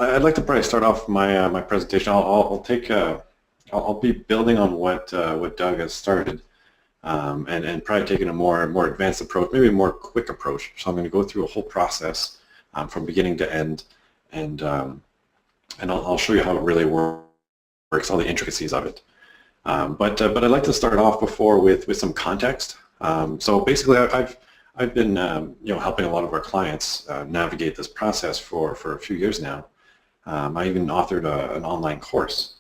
I'd like to probably start off my my presentation. I'll be building on what Doug has started, and probably taking a more advanced approach, maybe a more quick approach. So I'm going to go through a whole process from beginning to end, and I'll show you how it really works, all the intricacies of it. But I'd like to start off with some context. So basically, I've been helping a lot of our clients navigate this process for a few years now. I even authored an online course,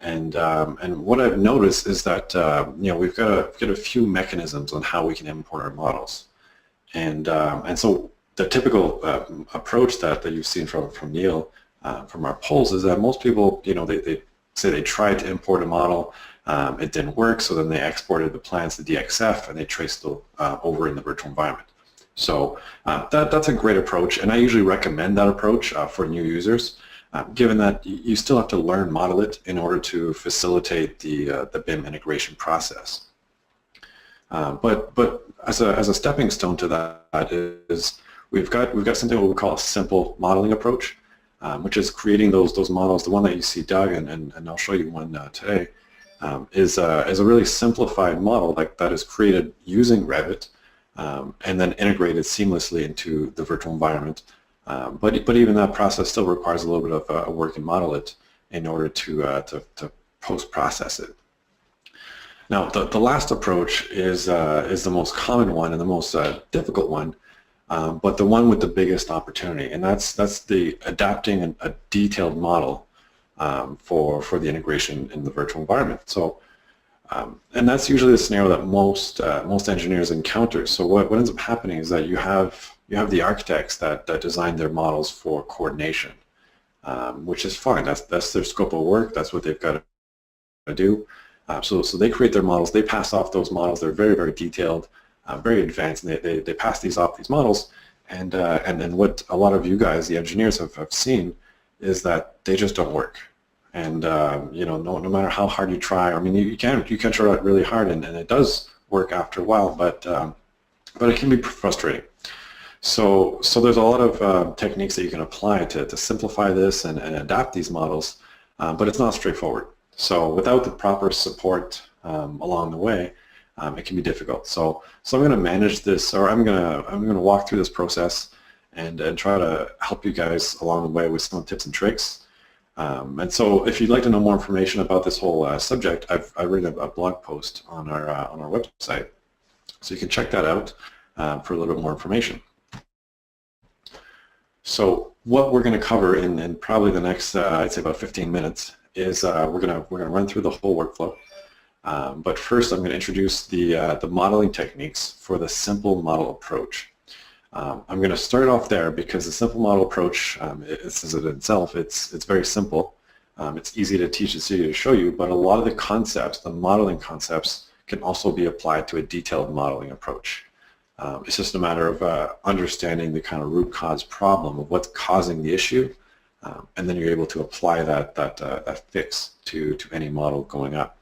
and what I've noticed is that we've got a few mechanisms on how we can import our models, and so the typical approach that you've seen from Neil from our polls is that most people they say they tried to import a model, it didn't work, so then they exported the plans to DXF and they traced it over in the virtual environment. So that's a great approach, and I usually recommend that approach for new users, given that you still have to learn Model It in order to facilitate the BIM integration process. But as a stepping stone to that is we've got something what we call a simple modeling approach, which is creating those models. The one that you see, Doug, and I'll show you one today, is a really simplified model that is created using Revit and then integrated seamlessly into the virtual environment. But even that process still requires a little bit of a work in Model It in order to post-process it. Now, the last approach is the most common one and the most difficult one, but the one with the biggest opportunity, and that's the adapting a detailed model for the integration in the virtual environment. So, and that's usually the scenario that most engineers encounter. So what ends up happening is that you have the architects that design their models for coordination, which is fine. That's their scope of work. That's what they've got to do. So they create their models. They pass off those models. They're very, very detailed, very advanced, and they pass these models. And then what a lot of you guys, the engineers, have seen is that they just don't work. And no matter how hard you try, I mean, you can try out really hard, and it does work after a while, but it can be frustrating. So there's a lot of techniques that you can apply to simplify this and adapt these models, but it's not straightforward. So without the proper support along the way, it can be difficult. So I'm going to manage this, or I'm going to walk through this process and try to help you guys along the way with some tips and tricks. And so if you'd like to know more information about this whole subject, I've written a blog post on our website, so you can check that out for a little bit more information. So what we're going to cover in probably the next I'd say about 15 minutes is we're going to run through the whole workflow. But first I'm going to introduce the modeling techniques for the simple model approach. I'm going to start off there because the simple model approach, it says it itself, it's very simple. It's easy to teach, it's easy to show you, but a lot of the concepts, the modeling concepts, can also be applied to a detailed modeling approach. It's just a matter of understanding the kind of root cause problem of what's causing the issue, and then you're able to apply that fix to any model going up.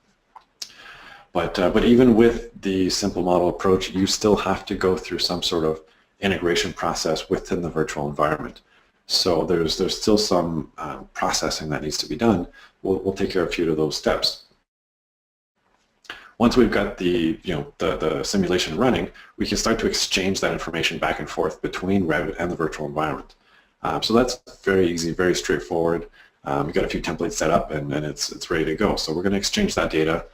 But even with the simple model approach, you still have to go through some sort of integration process within the virtual environment. So there's still some processing that needs to be done. We'll take care of a few of those steps. Once we've got the simulation running, we can start to exchange that information back and forth between Revit and the virtual environment. So that's very easy, very straightforward. We've got a few templates set up, and it's ready to go. So we're going to exchange that data,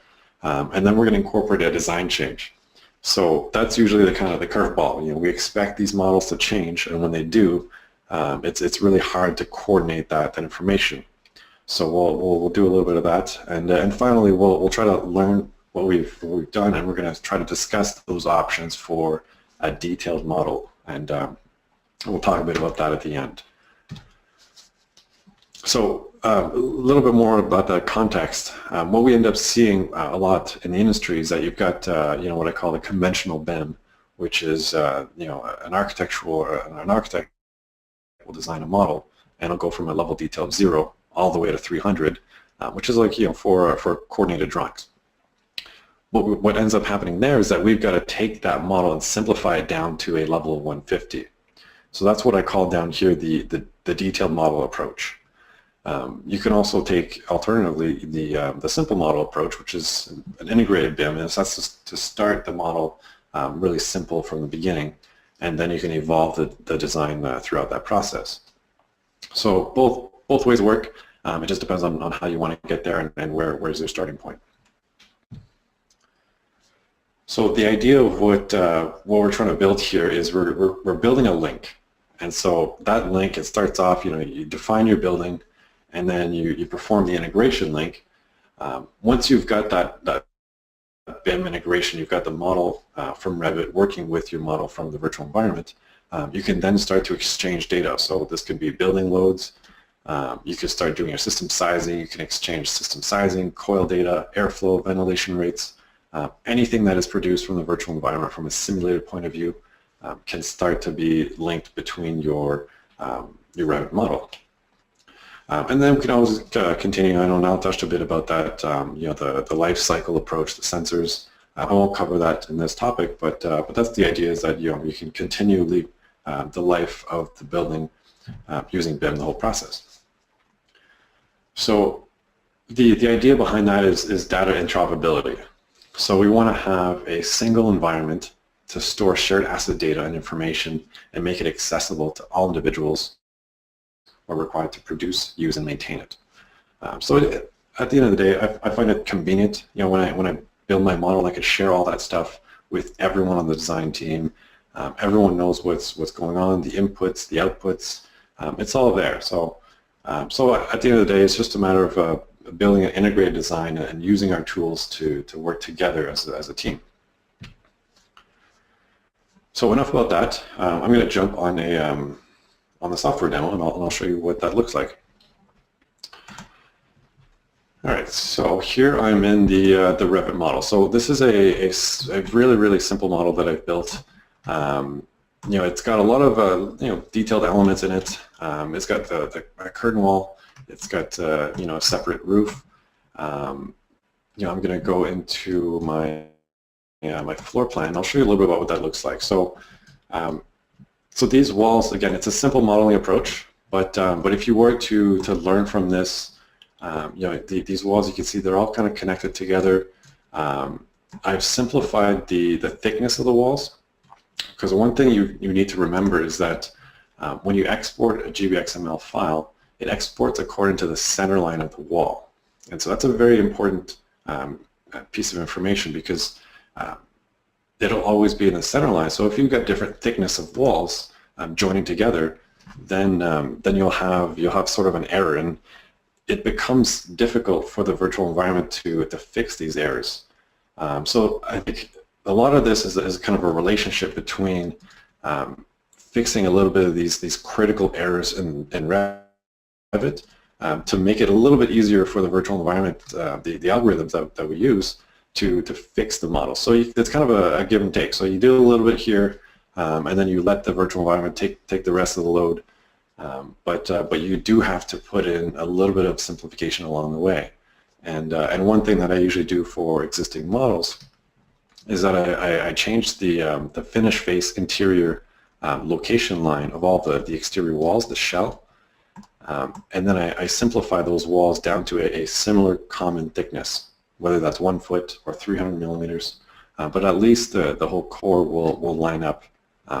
and then we're going to incorporate a design change. So that's usually the kind of the curveball. We expect these models to change, and when they do, it's really hard to coordinate that information. So we'll do a little bit of that, and finally we'll try to learn what we've done, and we're going to try to discuss those options for a detailed model, and we'll talk a bit about that at the end. So a little bit more about the context. What we end up seeing a lot in the industry is that you've got what I call the conventional BIM, which is an architect will design a model and it'll go from a level detail of 0 all the way to 300, which is like for coordinated drawings. What ends up happening there is that we've got to take that model and simplify it down to a level of 150. So that's what I call down here the detailed model approach. You can also take, alternatively, the simple model approach, which is an integrated BIM, and that's just to start the model really simple from the beginning, and then you can evolve the design throughout that process. So both ways work. It just depends on how you want to get there and where's your starting point. So the idea of what we're trying to build here is we're building a link, and so that link, it starts off, you define your building, and then you perform the integration link. Once you've got that BIM integration, you've got the model from Revit working with your model from the virtual environment, you can then start to exchange data. So this could be building loads. You can start doing your system sizing. You can exchange system sizing, coil data, airflow, ventilation rates. Anything that is produced from the virtual environment from a simulated point of view can start to be linked between your Revit model. And then we can always continue. I know Niall touched a bit about that, the life cycle approach, the sensors. I won't cover that in this topic, but that's the idea, is that you can continually the life of the building using BIM, the whole process. So the idea behind that is data interoperability. So we want to have a single environment to store shared asset data and information and make it accessible to all individuals who are required to produce, use, and maintain it. So at the end of the day, I find it convenient. When I build my model, I can share all that stuff with everyone on the design team. Everyone knows what's going on, the inputs, the outputs. It's all there. So at the end of the day, it's just a matter of building an integrated design and using our tools to work together as a team. So enough about that. I'm going to jump on the software demo, and I'll show you what that looks like. All right, so here I'm in the Revit model. So this is a really simple model that I've built. It's got a lot of detailed elements in it. It's got the curtain wall. It's got a separate roof. I'm going to go into my floor plan. I'll show you a little bit about what that looks like. So these walls, again, it's a simple modeling approach. But if you were to learn from this, these walls, you can see they're all kind of connected together. I've simplified the thickness of the walls, because one thing you need to remember is that when you export a GBXML file, it exports according to the center line of the wall. And so that's a very important piece of information, because it'll always be in the center line. So if you've got different thickness of walls joining together, then you'll have sort of an error, and it becomes difficult for the virtual environment to fix these errors. So I think a lot of this is kind of a relationship between fixing a little bit of these critical errors in Revit to make it a little bit easier for the virtual environment, the algorithms that we use to fix the model. So it's kind of a give and take. So you do a little bit here, and then you let the virtual environment take the rest of the load. But you do have to put in a little bit of simplification along the way. And one thing that I usually do for existing models is that I change the finish face interior location line of all the exterior walls, the shell, and then I simplify those walls down to a similar common thickness, whether that's 1 foot or 300 millimeters, but at least the whole core will line up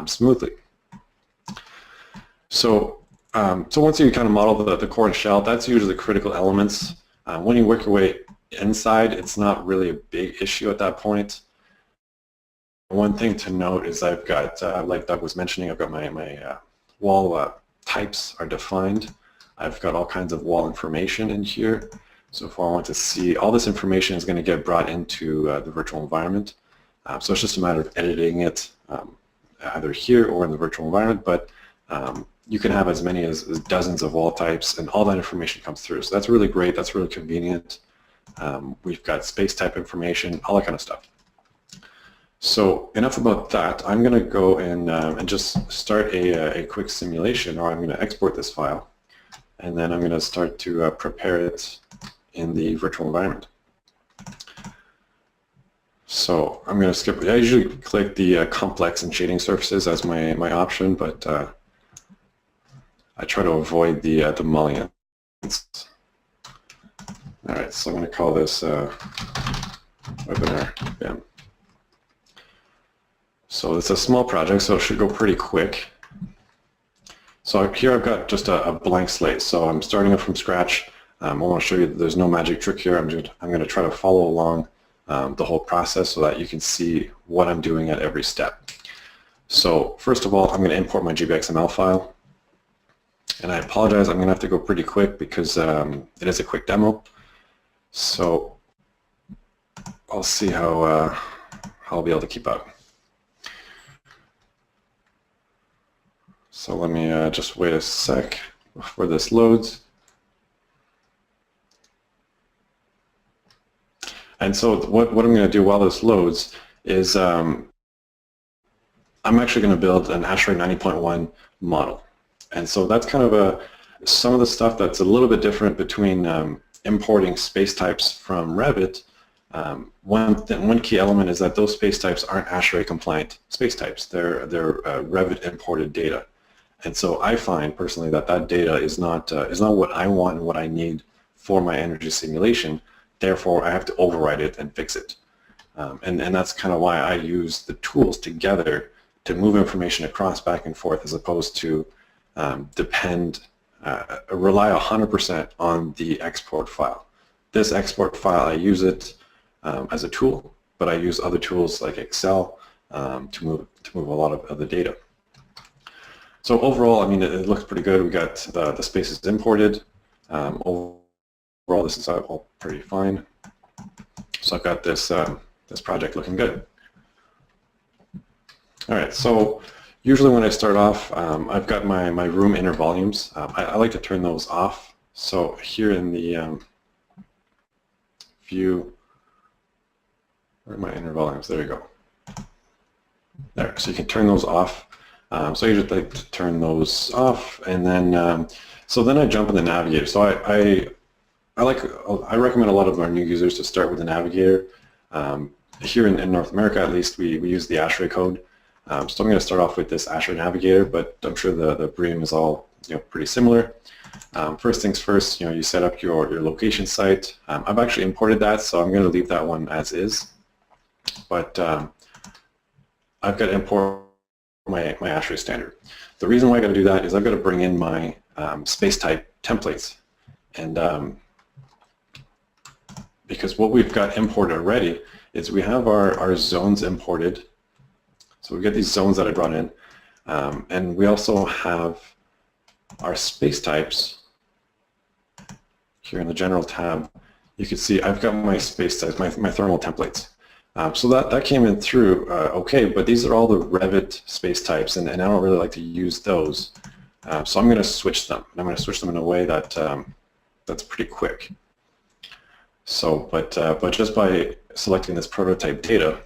smoothly. So once you kind of model the core and shell, that's usually the critical elements. When you work your way inside, it's not really a big issue at that point. One thing to note is I've got, like Doug was mentioning, I've got my wall types are defined. I've got all kinds of wall information in here. So if I want to see, all this information is going to get brought into the virtual environment. So it's just a matter of editing it either here or in the virtual environment. But you can have as many as dozens of wall types, and all that information comes through. So that's really great. That's really convenient. We've got space type information, all that kind of stuff. So enough about that. I'm going to go and just start a quick simulation, or I'm going to export this file, and then I'm going to start to prepare it in the virtual environment. So I'm going to skip. I usually click the complex and shading surfaces as my option, but I try to avoid the mullion. All right, so I'm going to call this webinar BIM. So it's a small project, so it should go pretty quick. So here I've got just a blank slate, so I'm starting it from scratch. I want to show you that there's no magic trick here. I'm going to try to follow along the whole process so that you can see what I'm doing at every step. So first of all, I'm going to import my GBXML file. And I apologize, I'm going to have to go pretty quick because it is a quick demo. So I'll see how I'll be able to keep up. So let me just wait a sec before this loads. And so what I'm going to do while this loads is I'm actually going to build an ASHRAE 90.1 model. And so that's kind of some of the stuff that's a little bit different between importing space types from Revit. One key element is that those space types aren't ASHRAE compliant space types. They're Revit imported data. And so I find personally that that data is not what I want and what I need for my energy simulation. Therefore, I have to override it and fix it. And that's kind of why I use the tools together to move information across back and forth as opposed to rely 100% on the export file. This export file, I use it as a tool, but I use other tools like Excel to move a lot of the data. So overall, I mean, it looks pretty good. We got the spaces imported. Overall, this is all pretty fine. So I've got this this project looking good. All right, so usually when I start off, I've got my room inner volumes. I like to turn those off. So here in the view, where are my inner volumes? There you go. There, so you can turn those off. So I usually like to turn those off, and then so then I jump in the navigator. So I recommend a lot of our new users to start with the navigator. Here in North America, at least, we use the ASHRAE code. So I'm going to start off with this ASHRAE navigator, but I'm sure the BREEAM is all pretty similar. First things first, you set up your location site. I've actually imported that, so I'm going to leave that one as is. But I've got to import my ASHRAE standard. The reason why I got to do that is I've got to bring in my space type templates, and because what we've got imported already is we have our zones imported. So we've got these zones that I brought in, and we also have our space types here in the general tab. You can see I've got my space types, my thermal templates. So that came in through okay, but these are all the Revit space types, and I don't really like to use those. So I'm going to switch them. I'm going to switch them in a way that that's pretty quick. So, but just by selecting this prototype data,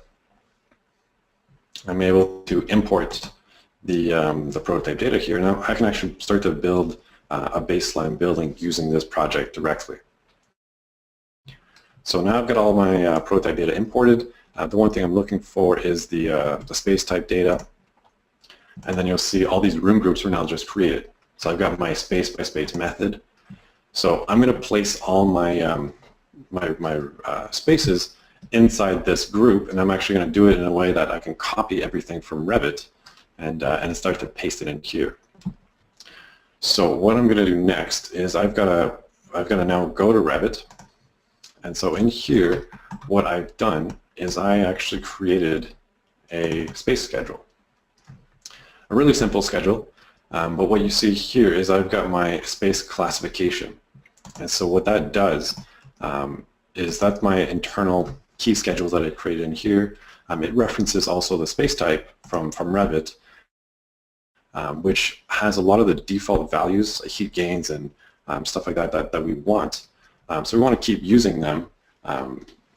I'm able to import the prototype data here. Now I can actually start to build a baseline building using this project directly. So now I've got all my prototype data imported. The one thing I'm looking for is the space type data, and then you'll see all these room groups are now just created. So I've got my space by space method. So I'm going to place all my my spaces inside this group, and I'm actually going to do it in a way that I can copy everything from Revit and start to paste it in here. So what I'm going to do next is I've got to now go to Revit, and so in here what I've done is I actually created a space schedule, a really simple schedule, but what you see here is I've got my space classification, and so what that does is that's my internal key schedule that I created in here. It references also the space type from Revit, which has a lot of the default values, like heat gains and stuff like that we want. So we want to keep using them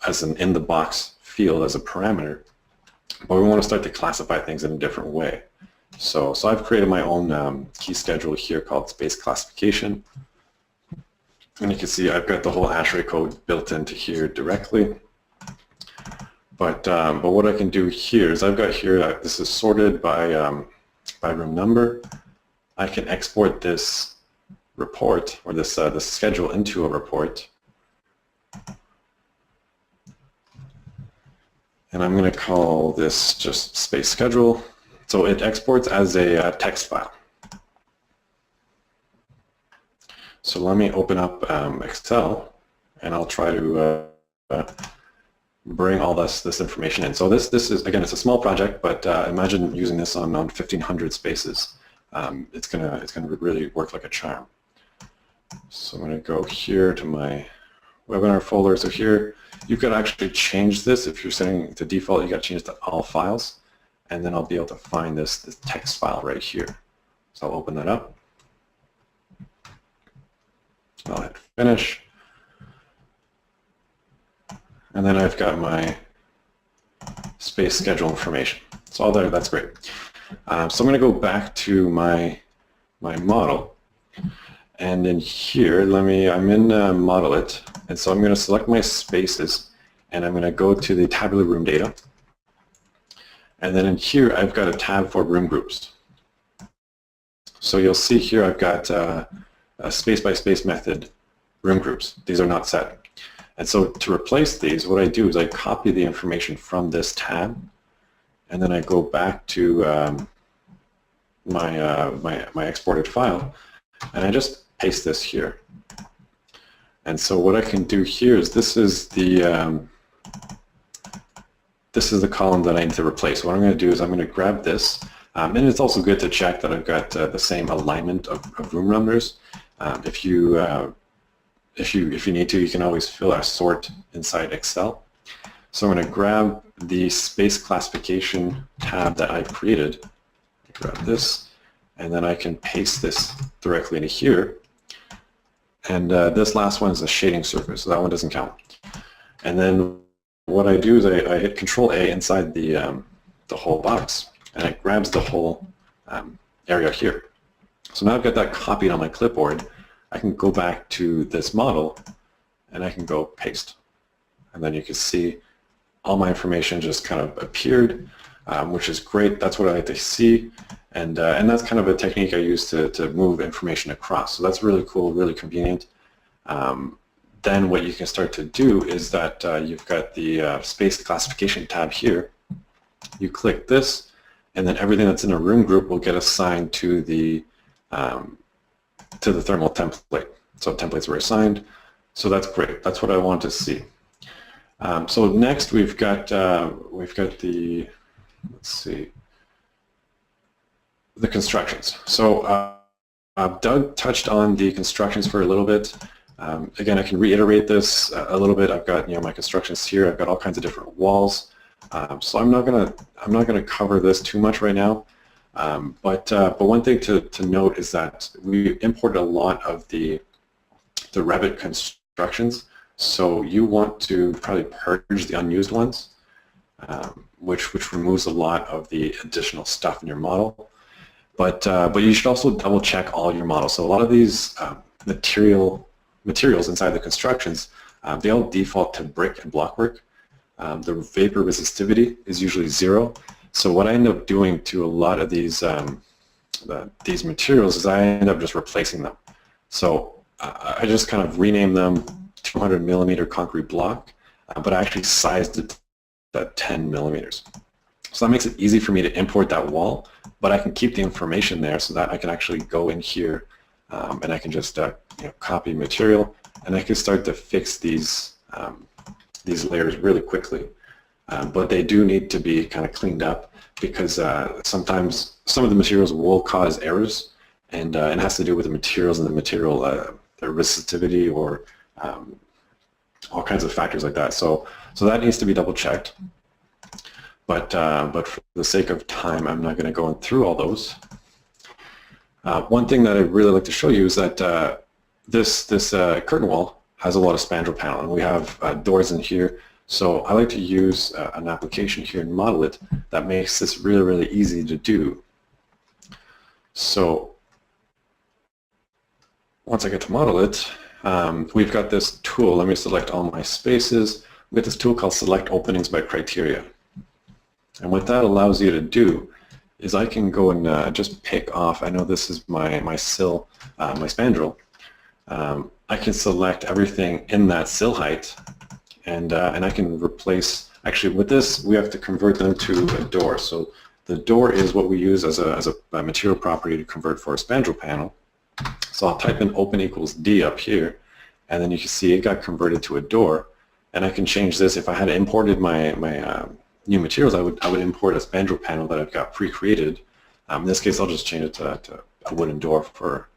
as an in-the-box field as a parameter, but we want to start to classify things in a different way. So I've created my own key schedule here called space classification, and you can see I've got the whole ASHRAE code built into here directly. But what I can do here is I've got here this is sorted by room number. I can export this report, or this schedule into a report. And I'm going to call this just space schedule. So it exports as a text file. So let me open up Excel, and I'll try to bring all this information in. So this is, again, it's a small project, but imagine using this on 1,500 spaces. It's gonna really work like a charm. So I'm going to go here to my webinar folder. So here you've got to actually change this. If you're setting to default, you got to change it to all files, and then I'll be able to find this text file right here. So I'll open that up. I'll hit finish, and then I've got my space schedule information. It's all there. That's great. So I'm going to go back to my model, and in here, I'm in Model It, and so I'm going to select my spaces, and I'm going to go to the tabular room data, and then in here I've got a tab for room groups. So you'll see here I've got a space by space method room groups. These are not set. And so to replace these, what I do is I copy the information from this tab, and then I go back to my exported file, and I just paste this here. And so what I can do here is this is the column that I need to replace. What I'm going to do is I'm going to grab this, and it's also good to check that I've got the same alignment of room numbers. If you need to, you can always fill a sort inside Excel. So I'm going to grab the space classification tab that I've created, grab this, and then I can paste this directly into here. And this last one is a shading surface, so that one doesn't count. And then what I do is I hit Control-A inside the whole box, and it grabs the whole area here. So now I've got that copied on my clipboard. I can go back to this model, and I can go paste. And then you can see all my information just kind of appeared, which is great. That's what I like to see. And that's kind of a technique I use to move information across. So that's really cool, really convenient. Then what you can start to do is that you've got the space classification tab here. You click this, and then everything that's in a room group will get assigned to the thermal template. So templates were assigned. So that's great. That's what I want to see. So next we've got the, let's see, the constructions. So Doug touched on the constructions for a little bit. Again, I can reiterate this a little bit. I've got my constructions here. I've got all kinds of different walls. So I'm not gonna cover this too much right now. But one thing to note is that we imported a lot of the Revit constructions. So you want to probably purge the unused ones, which removes a lot of the additional stuff in your model. But you should also double check all your models. So a lot of these materials inside the constructions, they all default to brick and blockwork. The vapor resistivity is usually 0. So what I end up doing to a lot of these materials is I end up just replacing them. So I just kind of rename them 200 millimeter concrete block, but I actually sized it at 10 millimeters. So that makes it easy for me to import that wall, but I can keep the information there so that I can actually go in here and I can just copy material, and I can start to fix these layers really quickly. But they do need to be kind of cleaned up because sometimes some of the materials will cause errors, and it has to do with the materials and the material their resistivity or all kinds of factors like that. So that needs to be double checked. But for the sake of time, I'm not going to go through all those. One thing that I'd really like to show you is that this curtain wall has a lot of spandrel panel, and we have doors in here. So I like to use an application here in Model It that makes this really, really easy to do. So once I get to Model It, we've got this tool. Let me select all my spaces. We have this tool called Select Openings by Criteria. And what that allows you to do is I can go and just pick off, I know this is my sill, my spandrel, I can select everything in that sill height, and I can replace, actually with this we have to convert them to a door. So the door is what we use as a material property to convert for a spandrel panel. So I'll type in open equals D up here, and then you can see it got converted to a door. And I can change this. If I had imported my new materials, I would import a spandrel panel that I've got pre-created. In this case, I'll just change it to a wooden door for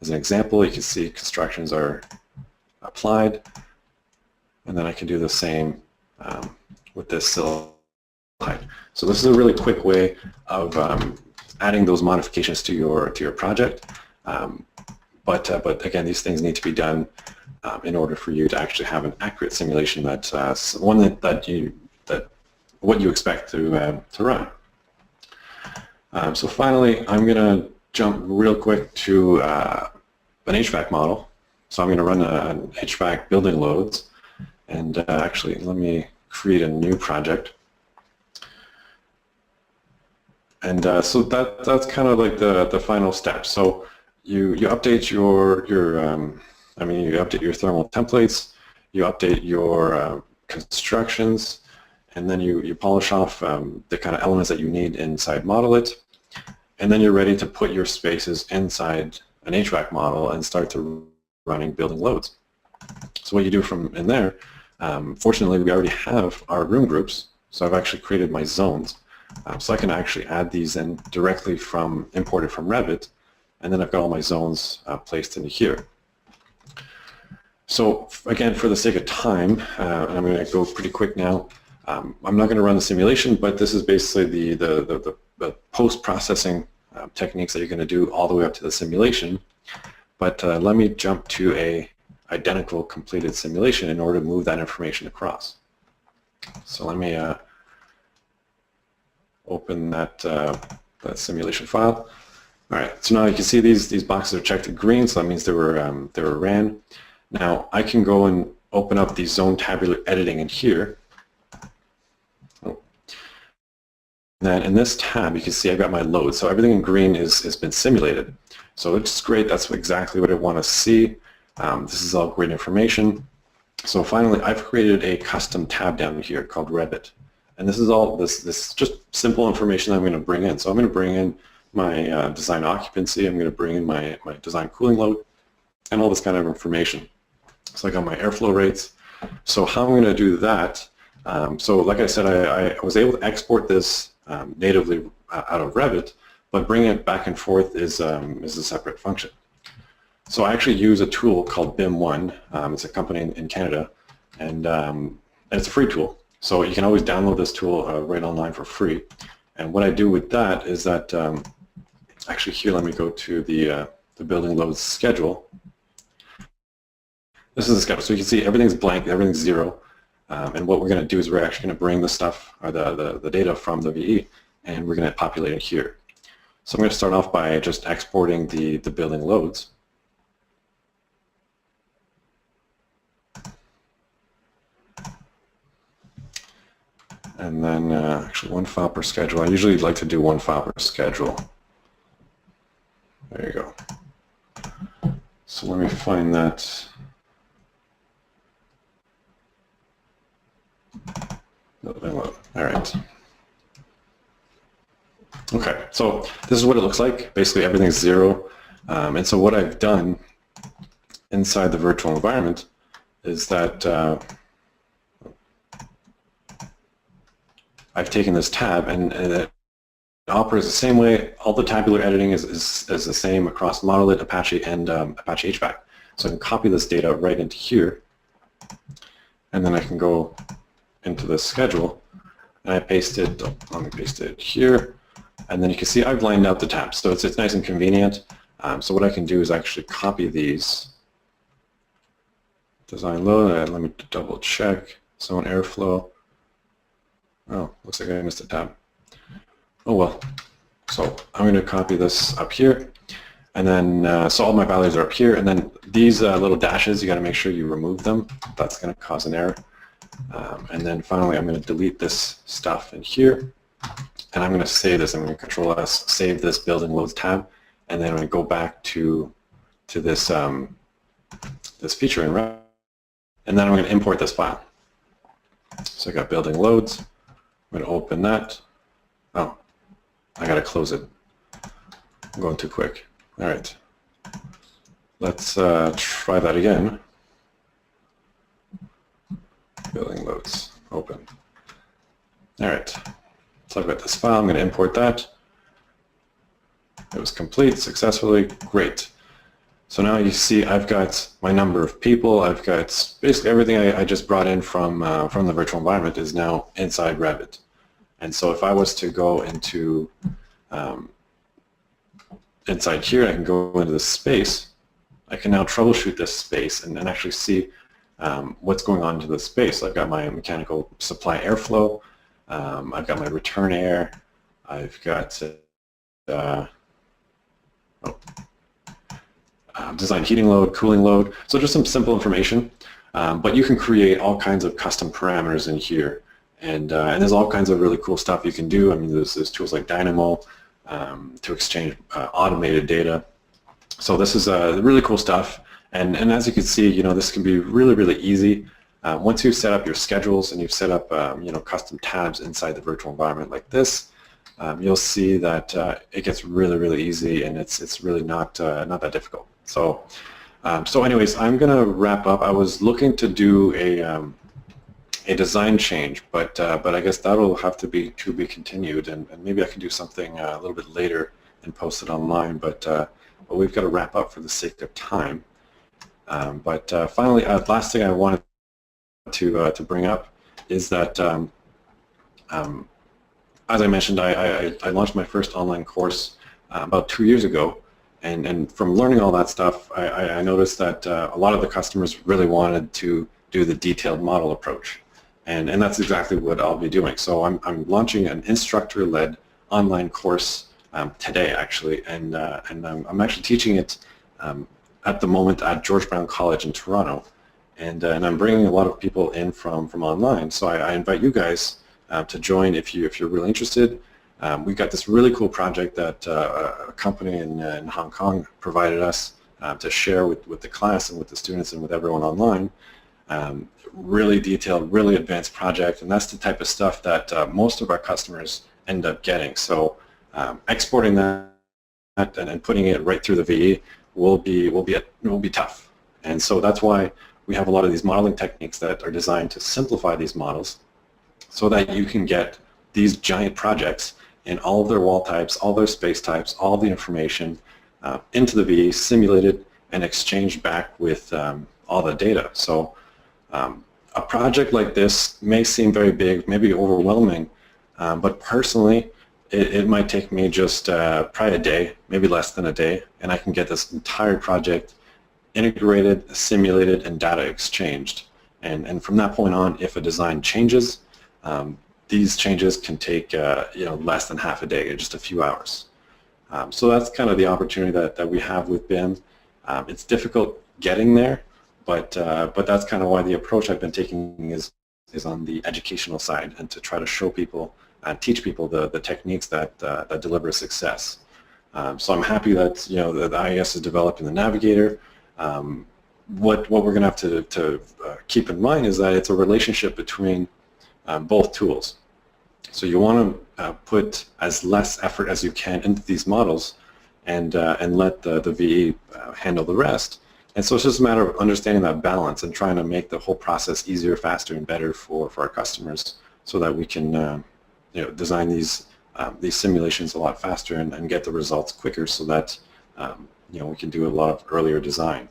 as an example. You can see constructions are applied, and then I can do the same with this sill height. So this is a really quick way of adding those modifications to your project. But again, these things need to be done in order for you to actually have an accurate simulation that's one that what you expect to run. So finally, I'm going to jump real quick to an HVAC model. So I'm going to run an HVAC building loads, and actually let me create a new project. And so that's kind of like the final step. So you update your you update your thermal templates, you update your constructions, and then you polish off the kind of elements that you need inside Model It, and then you're ready to put your spaces inside an HVAC model and start to running building loads. So what you do from in there, fortunately we already have our room groups, so I've actually created my zones. So I can actually add these in directly imported from Revit, and then I've got all my zones placed into here. So again, for the sake of time, I'm going to go pretty quick now. I'm not going to run the simulation, but this is basically the post-processing techniques that you're going to do all the way up to the simulation. But let me jump to a identical completed simulation in order to move that information across. So let me open that simulation file. All right, so now you can see these boxes are checked in green, so that means they were ran. Now I can go and open up the zone tabular editing in here. Oh. Then in this tab, you can see I've got my load. So everything in green has been simulated. So it's great. That's exactly what I want to see. This is all great information. So finally, I've created a custom tab down here called Revit. And this is all this just simple information I'm going to bring in. So I'm going to bring in my design occupancy. I'm going to bring in my design cooling load and all this kind of information. So I got my airflow rates. So how I'm going to do that, so like I said, I was able to export this natively out of Revit, but bringing it back and forth is a separate function. So I actually use a tool called BIM1. It's a company in Canada, and it's a free tool. So you can always download this tool right online for free. And what I do with that is that, actually here, let me go to the building loads schedule. This is the schedule. So you can see everything's blank, everything's zero. And what we're going to do is we're actually going to bring the stuff, or the data from the VE, and we're going to populate it here. So I'm going to start off by just exporting the building loads. And then actually one file per schedule. I usually like to do one file per schedule. There you go. So let me find that. All right. Okay, so this is what it looks like. Basically everything's zero. And so what I've done inside the virtual environment is that I've taken this tab and it operates the same way. All the tabular editing is the same across Model It, Apache, and Apache HVAC. So I can copy this data right into here, and then I can go into the schedule, and I paste it. Let me paste it here, and then you can see I've lined out the tabs. So it's nice and convenient. So what I can do is actually copy these. Design load, and let me double check. Zone airflow. Oh, looks like I missed a tab. Oh well. So I'm going to copy this up here, and then so all my values are up here, and then these little dashes, you got to make sure you remove them. That's going to cause an error. And then finally, I'm going to delete this stuff in here, and I'm going to save this. I'm going to Control S, save this building loads tab, and then I'm going to go back to this this feature in Revit, and then I'm going to import this file. So I got building loads. I'm going to open that. Oh, I got to close it. I'm going too quick. All right. Let's try that again. Building loads, open. All right. So I've got this file. I'm going to import that. It was complete successfully. Great. So now you see I've got my number of people. I've got basically everything I just brought in from the virtual environment is now inside Revit. And so if I was to go into inside here, I can go into the space. I can now troubleshoot this space and actually see what's going on into the space. I've got my mechanical supply airflow. I've got my return air. I've got design heating load, cooling load. So just some simple information. But you can create all kinds of custom parameters in here. And there's all kinds of really cool stuff you can do. I mean, there's tools like Dynamo to exchange automated data. So this is really cool stuff. And as you can see, you know, this can be really, really easy. Once you've set up your schedules and you've set up, you know, custom tabs inside the virtual environment like this, you'll see that it gets really, really easy, and it's really not that difficult. So, so anyways, I'm gonna wrap up. I was looking to do a design change, but I guess that'll have to be continued, and maybe I can do something a little bit later and post it online. But we've got to wrap up for the sake of time. But finally, last thing I wanted to bring up is that, as I mentioned, I launched my first online course about 2 years ago, and from learning all that stuff, I noticed that a lot of the customers really wanted to do the detailed model approach, and that's exactly what I'll be doing. So I'm launching an instructor-led online course today, actually, and I'm actually teaching it at the moment at George Brown College in Toronto, and I'm bringing a lot of people in from online. So I invite you guys to join if you're really interested. We've got this really cool project that a company in Hong Kong provided us to share with the class and with the students and with everyone online. Really detailed, really advanced project, and that's the type of stuff that most of our customers end up getting. So exporting that and putting it right through the VE will be tough, and so that's why we have a lot of these modeling techniques that are designed to simplify these models, so that you can get these giant projects in all of their wall types, all their space types, all the information into the VE, simulated and exchanged back with all the data. So a project like this may seem very big, maybe overwhelming, but personally, it might take me just probably a day, maybe less than a day, and I can get this entire project integrated, simulated, and data exchanged. And from that point on, if a design changes, these changes can take you know, less than half a day, just a few hours. So that's kind of the opportunity that we have with BIM. It's difficult getting there, but that's kind of why the approach I've been taking is on the educational side, and to try to show people and teach people the techniques that deliver success. So I'm happy that, you know, the IES is developing the Navigator. What we're going to have to keep in mind is that it's a relationship between both tools. So you want to put as less effort as you can into these models, and let the VE handle the rest. And so it's just a matter of understanding that balance and trying to make the whole process easier, faster, and better for our customers, so that we can you know, design these simulations a lot faster and get the results quicker, so that you know, we can do a lot of earlier design.